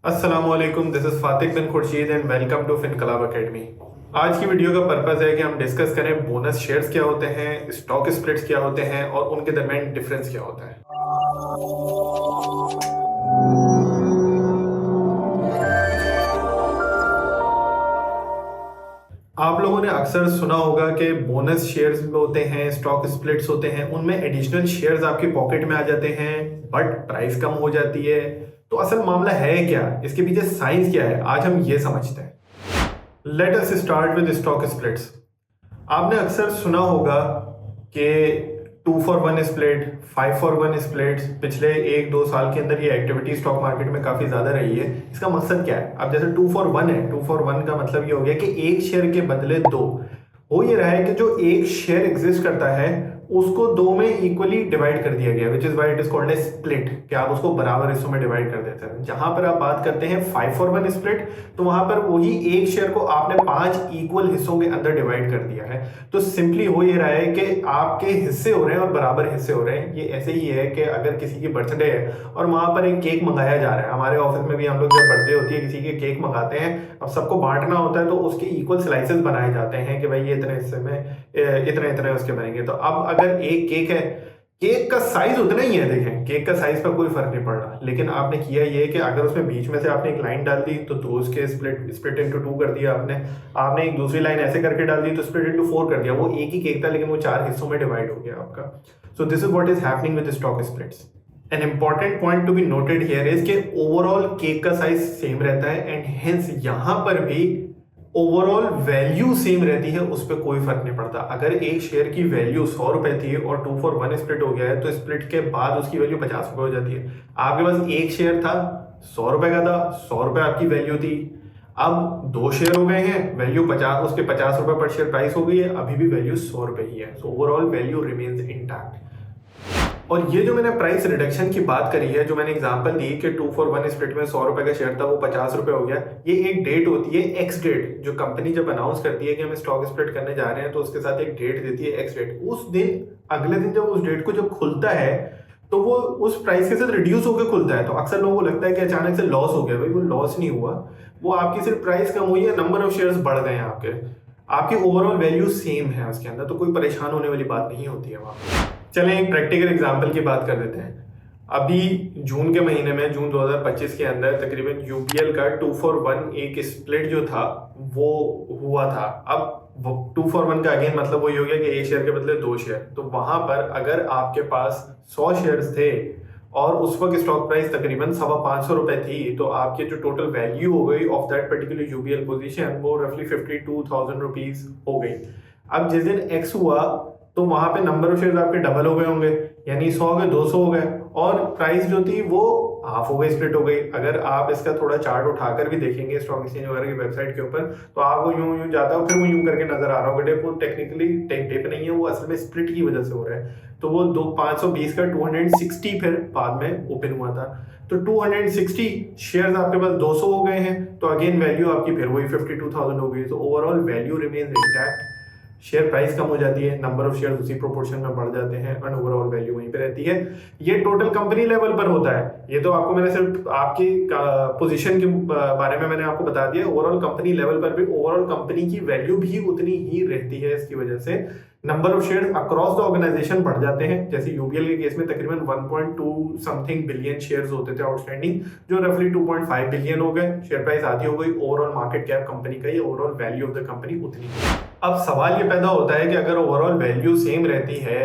अस्सलामुअलैकुम, this is Fatik bin Khurshid and welcome to Finclub academy. आज की वीडियो का पर्पस है कि हम डिस्कस करें बोनस शेयर्स क्या होते हैं, स्टॉक स्प्लिट्स क्या होते हैं और उनके दरमियान डिफरेंस क्या होता है। आप लोगों ने अक्सर सुना होगा कि बोनस शेयर्स होते हैं, स्टॉक स्प्लिट्स होते हैं, उनमें एडिशनल शेयर्स आपके पॉकेट में आ जाते हैं बट प्राइस कम हो जाती है। तो असल मामला है क्या, इसके पीछे साइंस क्या है, आज हम ये समझते हैं। Let us start with stock splits. आपने अक्सर सुना होगा कि 2 for 1 स्प्लिट, 5 for 1 स्प्लिट, पिछले 1-2 साल के अंदर ये एक्टिविटी स्टॉक मार्केट में काफ़ी ज़्यादा रही है। इसका मकसद क्या है? अब जैसे 2 for 1 है, 2 for 1 का मतलब ये हो गया कि एक शेयर के बदले दो। हो ये रहा है कि जो एक शेयर एग्जिस्ट करता है उसको दो में इक्वली डिवाइड कर दिया गया, which is why it is called a split, कि आप उसको बराबर हिस्सों में डिवाइड कर देते हैं। जहां पर आप बात करते हैं 5 for 1 स्प्लिट, तो वहां पर वही एक शेयर को आपने 5 इक्वल हिस्सों के अंदर डिवाइड कर दिया है। तो सिंपली हो ये रहा है कि आपके हिस्से हो रहे हैं और बराबर हिस्से हो रहे हैं। ये ऐसे ही है कि अगर किसी की बर्थडे है और वहां पर एक केक मंगाया जा रहा है, हमारे ऑफिस में भी हम लोग जब बर्थडे होती है किसी के केक मंगाते हैं, अब सबको बांटना होता है तो उसके इक्वल स्लाइसेस बनाए जाते हैं कि भाई ये इतने हिस्से में इतने इतने उसके बनेंगे। तो अब अगर एक केक है, केक का साइज उतना ही है, देखें केक का साइज पर कोई फर्क नहीं पड़ रहा, लेकिन आपने किया ये कि अगर उसमें बीच में से आपने एक लाइन डाल दी तो दो उसके स्प्लिट इनटू 2 कर दिया आपने एक दूसरी लाइन ऐसे करके डाल दी तो स्प्लिट इनटू 4 कर दिया। वो एक ही केक था लेकिन वो 4 हिस्सों में डिवाइड हो गया आपका। So this is what is happening with stock splits. An important point to be noted here is कि ओवरऑल केक का साइज सेम रहता है एंड हेंस यहां पर भी ओवरऑल वैल्यू सेम रहती है, उस पर कोई फर्क नहीं पड़ता। अगर एक शेयर की वैल्यू 100 रुपए थी और 2 for 1 स्प्लिट हो गया है तो स्प्लिट के बाद उसकी वैल्यू 50 रुपए हो जाती है। आपके पास एक शेयर था, 100 रुपए का था, 100 रुपए आपकी वैल्यू थी। अब 2 शेयर हो गए हैं, वैल्यू 50, उसके 50 रुपए पर शेयर प्राइस हो गई है, अभी भी वैल्यू 100 रुपए ही है। So overall value remains intact. और ये जो मैंने प्राइस रिडक्शन की बात करी है, जो मैंने एग्जांपल दी कि 2 for 1 स्प्लिट में 100 रुपए का शेयर था वो 50 रुपए हो गया, ये एक डेट होती है, एक्स डेट, जो कंपनी जब अनाउंस करती है कि हम स्टॉक स्प्लिट करने जा रहे हैं तो उसके साथ एक डेट देती है, एक्स डेट। उस दिन, अगले दिन जब उस डेट को जब खुलता है तो वो उस प्राइस के साथ रिड्यूस होकर खुलता है। तो अक्सर लोगों को लगता है कि अचानक से लॉस हो गया। भाई वो लॉस नहीं हुआ, वो आपकी सिर्फ प्राइस कम हुई है, नंबर ऑफ शेयर्स बढ़ गए हैं आपकी ओवरऑल वैल्यू सेम है उसके अंदर, तो कोई परेशान होने वाली बात नहीं होती है वहां। चलें एक प्रैक्टिकल एग्जांपल की बात कर देते हैं। अभी जून के महीने में, जून 2025 के अंदर तकरीबन यूपीएल का 2 for 1 एक स्प्लिट जो था वो हुआ था। अब 2 for 1 का अगेन मतलब वही हो गया कि एक शेयर के बदले 2 शेयर। तो वहां पर अगर आपके पास 100 शेयर्स थे और उस वक्त स्टॉक प्राइस तकरीबन 550 रुपए थी, तो आपकी जो टोटल वैल्यू हो गई of that particular UPL position वो रफली 52,000 रुपीज हो गई। अब जिस दिन एक्स हुआ तो वहां पे नंबर ऑफ शेयर्स आपके डबल हो गए होंगे, यानी 100 हो गए, 200 हो गए, और प्राइस जो थी वो हाफ हो गई, स्प्लिट हो गई। अगर आप इसका थोड़ा चार्ट उठाकर भी देखेंगे स्टॉक एक्सचेंज वगैरह की वेबसाइट के ऊपर, तो आपको यूं जाता है, फिर वो यूं करके नजर आ रहा होगा। वो टेक्निकली डिप नहीं है, वो असल में स्प्लिट की वजह से हो रहा है। तो वो 520 का 260 फिर बाद में ओपन हुआ था। तो 260 शेयर्स आपके पास 200 हो गए हैं, तो अगेन वैल्यू आपकी फिर वही 52,000 हो गई। तो overall value remains intact, share price कम हो जाती है, नंबर ऑफ शेयर उसी प्रोपोर्शन में बढ़ जाते हैं एंड ओवरऑल वैल्यू वहीं पे रहती है। ये टोटल कंपनी लेवल पर होता है। ये तो आपको मैंने सिर्फ आपकी पोजीशन के बारे में मैंने आपको बता दिया। ओवरऑल कंपनी लेवल पर भी ओवरऑल कंपनी की वैल्यू भी उतनी ही रहती है। इसकी वजह से number of share across the organisation बढ़ जाते हैं। जैसे यूपीएल के केस में तकरीबन 1.2 समथिंग बिलियन शेयर्स होते थे आउटस्टैंडिंग, जो रफली 2.5 बिलियन हो गए। शेयर प्राइस आधी हो गई, ओवरऑल मार्केट कैप कंपनी का, ये overall value of the company उतनी है। अब सवाल ये पैदा होता है कि अगर ओवरऑल वैल्यू सेम रहती है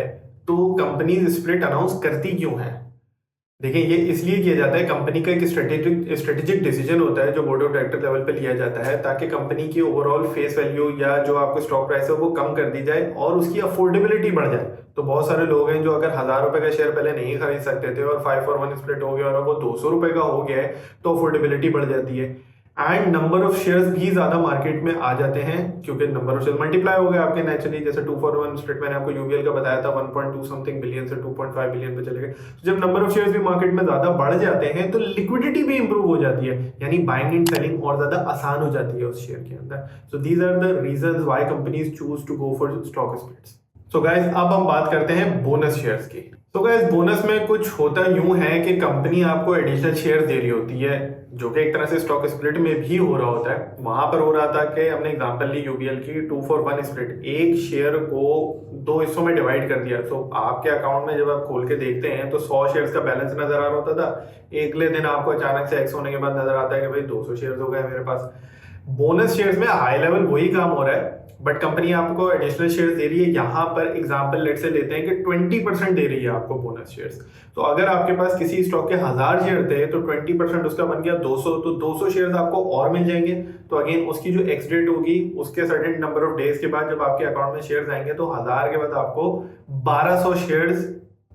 तो कंपनी स्प्लिट अनाउंस करती क्यों है? देखिए, ये इसलिए किया जाता है, कंपनी का एक स्ट्रेटेजिक डिसीजन होता है जो बोर्ड ऑफ डायरेक्टर लेवल पे लिया जाता है, ताकि कंपनी की ओवरऑल फेस वैल्यू या जो आपको स्टॉक प्राइस है वो कम कर दी जाए और उसकी अफोर्डेबिलिटी बढ़ जाए। तो बहुत सारे लोग हैं जो अगर 1000 रुपए का शेयर पहले नहीं खरीद सकते थे और 5 for 1 स्प्लिट हो गया और अब वो 200 रुपए का हो गया है, तो अफोर्डेबिलिटी बढ़ जाती है एंड नंबर ऑफ शेयर्स भी ज्यादा मार्केट में आ जाते हैं, क्योंकि नंबर ऑफ शेयर मल्टीप्लाई हो गए आपके नेचुरली। जैसे 2 for 1 स्प्लिट मैंने आपको यूबीएल का बताया था, 1.2 समथिंग बिलियन से 2.5 बिलियन पे चले गए। तो जब नंबर ऑफ शेयर्स भी मार्केट में ज्यादा बढ़ जाते हैं तो लिक्विडिटी भी इंप्रूव हो जाती है, यानी बाइंग एंड सेलिंग और ज्यादा आसान हो जाती है उस शेयर के अंदर। So these are the reasons why companies choose to go for stock splits. So guys, अब हम बात करते हैं बोनस शेयर्स की। तो गाइस, बोनस में कुछ होता यूं है कि कंपनी आपको एडिशनल शेयर दे रही होती है। जो कि एक तरह से स्टॉक स्प्लिट में भी हो रहा होता है। वहां पर हो रहा था कि हमने एग्जांपल ली यूबीएल की 2-for-1 स्प्लिट, एक शेयर को दो हिस्सों में डिवाइड कर दिया। तो आपके अकाउंट में जब आप खोल के देखते हैं तो 100 शेयर्स का बैलेंस नजर आ रहा होता था, अगले दिन आपको अचानक से एक्स होने के बाद नजर आता है कि भाई 200 शेयर्स हो गए मेरे पास। बोनस शेयर्स में हाई लेवल वही काम हो रहा है, बट कंपनी आपको एडिशनल शेयर्स दे रही है। यहाँ पर एग्जांपल लेट से लेते हैं कि 20% दे रही है आपको बोनस शेयर्स। तो अगर आपके पास किसी स्टॉक के 1000 शेयर थे तो 20% उसका बन गया 200, तो 200 शेयर्स आपको और मिल जाएंगे। तो अगेन उसकी जो एक्स डेट होगी उसके सर्टेन नंबर ऑफ डेज के बाद जब आपके अकाउंट में शेयर्स आएंगे तो 1000 के बाद आपको 1200 शेयर्स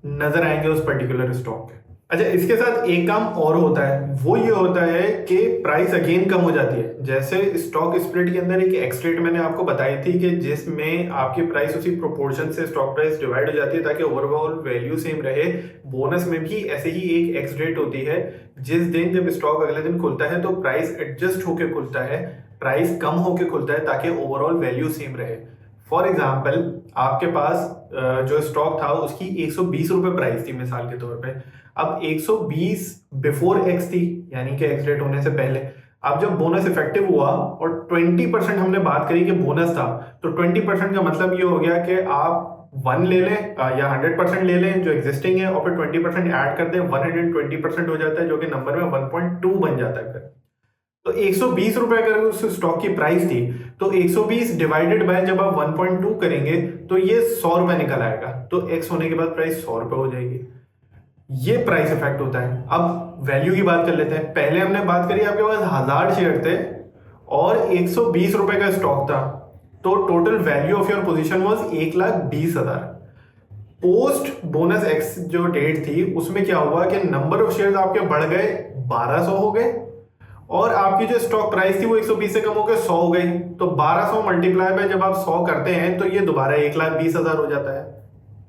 नजर आएंगे उस पर्टिकुलर स्टॉक के। अच्छा, इसके साथ एक काम और होता है, वो ये होता है कि प्राइस अगेन कम हो जाती है। जैसे स्टॉक स्प्लिट के अंदर एक एक्स रेट मैंने आपको बताई थी कि जिसमें आपकी प्राइस उसी प्रोपोर्शन से स्टॉक प्राइस डिवाइड हो जाती है ताकि ओवरऑल वैल्यू सेम रहे। बोनस में भी ऐसे ही एक एक्स रेट होती है, जिस दिन जब स्टॉक अगले दिन खुलता है तो प्राइस एडजस्ट होकर खुलता है, प्राइस कम होकर खुलता है ताकि ओवरऑल वैल्यू सेम रहे। फॉर एग्जाम्पल, आपके पास जो स्टॉक था उसकी 120 रुपए प्राइस थी मिसाल के तौर पे। अब 120 बिफोर एक्स थी, यानी कि एक्स डेट होने से पहले। अब जब बोनस इफेक्टिव हुआ और 20% हमने बात करी कि बोनस था, तो 20% का मतलब ये हो गया कि आप 1 ले लें या 100% ले लें जो एग्जिस्टिंग है, और फिर 20% ऐड कर दें, 120% हो जाता है, जो कि नंबर में 1.2 बन जाता है। तो 120 रुपए अगर उस स्टॉक की प्राइस थी तो 120 डिवाइडेड बाय जब आप 1.2 करेंगे तो ये 100 रुपए निकल आएगा। तो एक्स होने के बाद प्राइस 100 रुपए हो जाएगी। ये प्राइस इफेक्ट होता है। अब वैल्यू की बात कर लेते हैं। पहले हमने बात करी आपके पास 1000 शेयर थे और 120 रुपए का स्टॉक था, तो total value of your position was 1,20,000। Post bonus x जो डेट थी उसमें क्या हुआ कि नंबर ऑफ शेयर्स आपके बढ़ गए, 1200 हो गए, और आपकी जो स्टॉक प्राइस थी वो 120 से कम होकर 100 हो गई। तो 1200 मल्टीप्लाई बाय जब आप 100 करते हैं तो ये दोबारा 1,20,000 हो जाता है।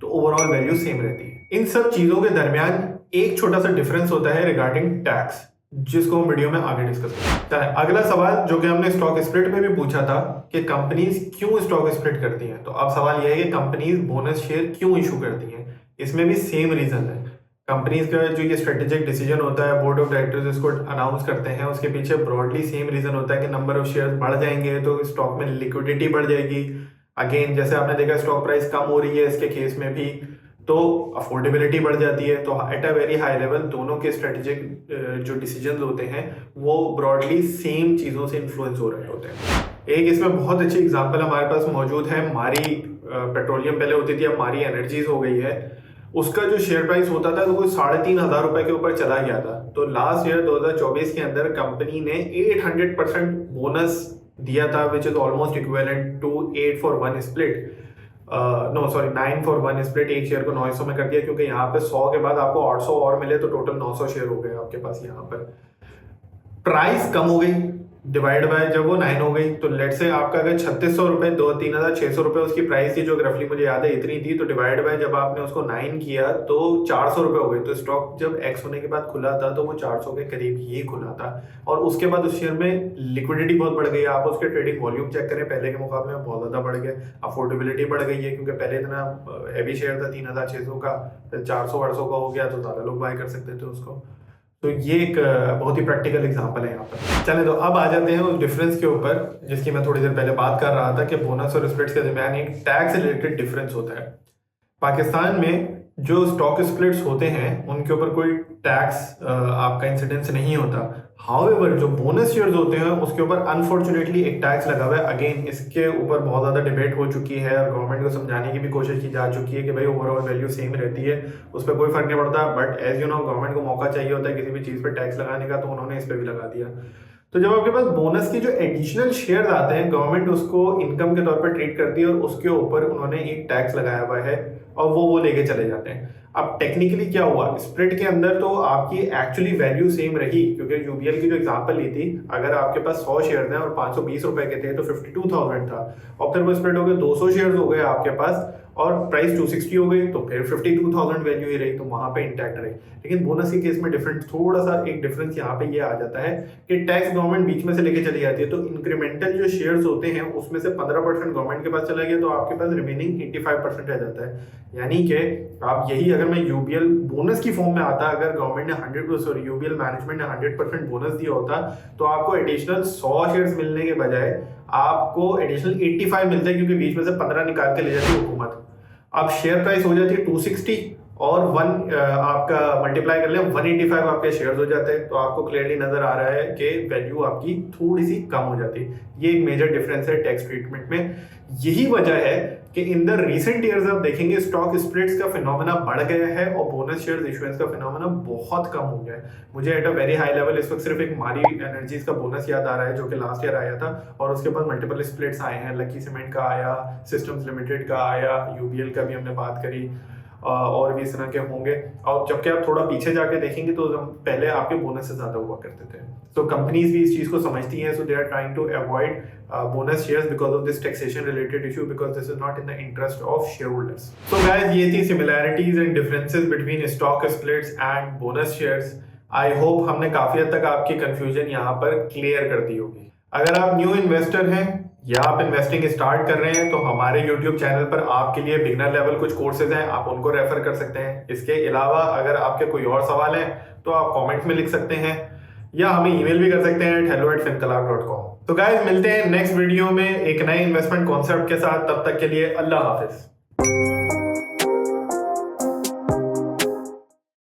तो ओवरऑल वैल्यू सेम रहती है। इन सब चीजों के दरमियान एक छोटा सा डिफरेंस होता है रिगार्डिंग टैक्स, जिसको हम वीडियो में आगे डिस्कस करते हैं। अगला सवाल जो कि हमने स्टॉक स्प्लिट में भी पूछा था कि कंपनीज क्यों स्टॉक स्प्लिट करती हैं, तो अब सवाल यह है कि कंपनीज बोनस शेयर क्यों इशू करती हैं। इसमें भी सेम रीजन है। कंपनीज का जो ये स्ट्रेटेजिक डिसीजन होता है, बोर्ड ऑफ डायरेक्टर्स इसको अनाउंस करते हैं, उसके पीछे ब्रॉडली सेम रीजन होता है कि नंबर ऑफ शेयर्स बढ़ जाएंगे तो स्टॉक में लिक्विडिटी बढ़ जाएगी। अगेन जैसे आपने देखा स्टॉक प्राइस कम हो रही है इसके केस में भी, तो अफोर्डेबिलिटी बढ़ जाती है। तो at a very high level दोनों के स्ट्रेटेजिक जो डिसीजन होते हैं वो ब्रॉडली सेम चीज़ों से इन्फ्लुएंस हो रहे होते हैं। एक इसमें बहुत अच्छी एग्जांपल हमारे पास मौजूद है, मारी पेट्रोलियम पहले होती थी, अब मारी एनर्जीज हो गई है। उसका जो शेयर प्राइस होता था तो वो 3,500 रुपए के ऊपर चला गया था। तो लास्ट ईयर 2024 के अंदर कंपनी ने 800% बोनस दिया था, which is almost equivalent to 8-for-1 split. No sorry 9-for-1 split. एक शेयर को 900 में कर दिया क्योंकि यहाँ पे 100 के बाद आपको 800 और मिले तो टोटल 900 शेयर हो गए आपके पास। यहाँ पर प्राइस कम हो गई, डिवाइड बाय जब वो 9 हो गई, तो लेट से आपका अगर 3600 रुपए 3,600 रुपए उसकी प्राइस थी, जो रफली मुझे याद है इतनी थी, तो डिवाइड बाय जब आपने उसको 9 किया तो 400 रुपए हो गई। तो स्टॉक जब एक्स होने के बाद खुला था तो वो 400 के करीब ही खुला था, और उसके बाद उस शेयर में लिक्विडिटी बहुत बढ़ गई। आप उसके ट्रेडिंग वॉल्यूम चेक करें, पहले के मुकाबले में बहुत ज्यादा बढ़ गए। अफोर्डेबिलिटी बढ़ गई है क्योंकि पहले इतना हैवी शेयर था 3,600 का, 400-800 का हो गया तो ज्यादा लोग बाय कर सकते थे उसको। तो ये एक बहुत ही प्रैक्टिकल एग्जांपल है यहाँ पर। चलें तो अब आ जाते हैं उस डिफरेंस के ऊपर जिसकी मैं थोड़ी देर पहले बात कर रहा था कि बोनस और स्प्लिट्स के दरमियान एक टैक्स रिलेटेड डिफरेंस होता है। पाकिस्तान में जो स्टॉक स्प्लिट्स होते हैं उनके ऊपर कोई टैक्स आपका इंसिडेंस नहीं होता। हाउएवर जो बोनस शेयर्स होते हैं उसके ऊपर अनफॉर्चुनेटली एक टैक्स लगा हुआ है। अगेन इसके ऊपर बहुत ज़्यादा डिबेट हो चुकी है और गवर्नमेंट को समझाने की भी कोशिश की जा चुकी है कि भाई ओवरऑल वैल्यू सेम रहती है, उस पर कोई फर्क नहीं पड़ता। But as you know government को मौका चाहिए होता है किसी भी चीज़ पर टैक्स लगाने का, तो उन्होंने इस पर भी लगा दिया। तो जब आपके पास बोनस के जो एडिशनल शेयर्स आते हैं गवर्नमेंट उसको इनकम के तौर पर ट्रीट करती है और उसके ऊपर उन्होंने एक टैक्स लगाया हुआ है और वो लेके चले जाते हैं। अब टेक्निकली क्या हुआ स्प्लिट के अंदर, तो आपकी एक्चुअली वैल्यू सेम रही क्योंकि यूबीएल की जो एग्जांपल ली थी, अगर आपके पास 100 शेयर्स हैं और 520 रुपए के थे तो 52,000 था, और फिर वो स्प्लिट हो गए 200 शेयर्स हो गए आपके पास और प्राइस 260 हो गई तो फिर 52,000 वैल्यू ही रही, तो वहां पे इंटैक्ट रही। लेकिन बोनस के केस में डिफरेंस थोड़ा सा एक डिफरेंस यहाँ पे ये आ जाता है कि टैक्स गवर्नमेंट बीच में से लेके चली जाती है। तो इंक्रीमेंटल जो शेयर्स होते हैं उसमें से 15% गवर्नमेंट के पास चला गया तो आपके पास रिमेनिंग 85% रह जाता है। यानी कि आप यही अगर मैं यूबीएल बोनस की फॉर्म में आता, अगर गवर्नमेंट ने यूबीएल मैनेजमेंट ने 100% बोनस दिया होता, तो आपको एडिशनल 100 शेयर्स मिलने के बजाय आपको एडिशनल 85 मिलते हैं, क्योंकि बीच में से 15 निकाल के ले जाती है हुकूमत। अब शेयर प्राइस हो जाती है 260 और आपका मल्टीप्लाई कर ले 185 आपके शेयर्स हो जाते हैं, तो आपको क्लियरली नजर आ रहा है कि वैल्यू आपकी थोड़ी सी कम हो जाती है। ये एक मेजर डिफरेंस है टैक्स ट्रीटमेंट में। यही वजह है कि इन द रिसेंट ईयर्स आप देखेंगे स्टॉक स्प्लिट्स का फिनोमेना बढ़ गया है और बोनस शेयर्स इशुएंस का फिनोमेना बहुत कम हो गया है। मुझे at a very high level इस वक्त सिर्फ एक मारी एनर्जीज का बोनस याद आ रहा है, जो कि लास्ट ईयर आया था, और उसके बाद मल्टीपल स्प्लिट्स आए हैं। लकी सीमेंट का आया, सिस्टम्स लिमिटेड का आया, यूबीएल का भी हमने बात करी, और भी इस तरह के होंगे। और जबकि आप थोड़ा पीछे जाके देखेंगे तो पहले आपके बोनस से ज्यादा हुआ करते थे। तो कंपनीज भी इस चीज को समझती हैं, so they are trying to avoid bonus shares because of this taxation related issue, because this is not in the interest of share holders. So guys, ये थी similarities and differences between stock splits and bonus shares. I hope हमने काफी हद तक आपकी confusion यहाँ पर clear कर दी होगी। अगर आप न्यू इन्वेस्टर हैं या आप इन्वेस्टिंग स्टार्ट कर रहे हैं, तो हमारे YouTube चैनल पर आपके लिए बिगनर लेवल कुछ कोर्सेज हैं, आप उनको रेफर कर सकते हैं। इसके अलावा अगर आपके कोई और सवाल हैं तो आप कमेंट्स में लिख सकते हैं या हमें ईमेल भी कर सकते हैं hello@finclub.com। तो गाइस, मिलते हैं नेक्स्ट वीडियो में एक नए इन्वेस्टमेंट कॉन्सेप्ट के साथ। तब तक के लिए अल्लाह हाफिज।